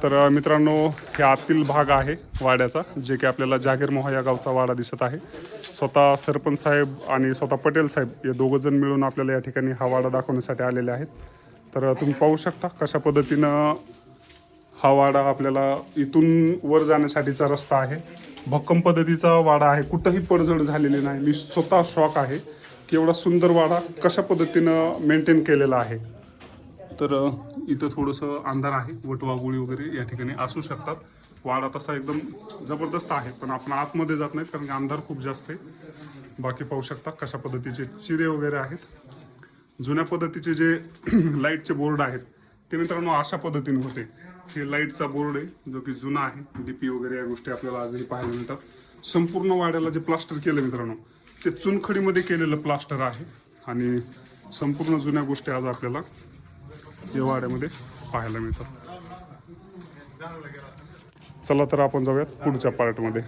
तर मित्रांनो, हे आतील भाग आहे वाड्याचा, जे की आपल्याला जागीर मोहा या गावचा वाडा दिसत आहे. स्वतः सरपंच साहेब आणि स्वतः पटेल साहेब हे दोघं जण मिळून आपल्याला या ठिकाणी हा वाडा दाखवण्यासाठी आलेले आहेत. तर तुम्ही पाहू शकता कशा पद्धतीनं हा वाडा आपल्याला इथून वर जाण्यासाठीचा रस्ता आहे. भक्कम पद्धतीचा वाडा आहे, कुठंही पडझड झालेली नाही. मी स्वतः शॉक आहे की एवढा सुंदर वाडा कशा पद्धतीनं मेंटेन केलेला आहे. तर इथं थोडंसं अंधार आहे, वटवाघुळी वगैरे या ठिकाणी असू शकतात. वाडा तसा एकदम जबरदस्त आहे, पण आपण आतमध्ये जात नाहीत कारण की अंधार खूप जास्त आहे. बाकी पाहू शकता कशा पद्धतीचे चिरे वगैरे आहेत. जुन्या पद्धतीचे जे लाईटचे बोर्ड आहेत ते मित्रांनो अशा पद्धतीने होते. हे लाईटचा बोर्ड आहे जो की जुना आहे. डीपी वगैरे या गोष्टी आपल्याला आजही पाहायला मिळतात. संपूर्ण वाड्याला जे प्लास्टर केलं मित्रांनो ते चुनखडीमध्ये केलेलं प्लास्टर आहे आणि संपूर्ण जुन्या गोष्टी आज आपल्याला या वाड्यामध्ये पाहायला मिळतात. चला तर आपण जाऊयात पुढच्या पार्टमध्ये.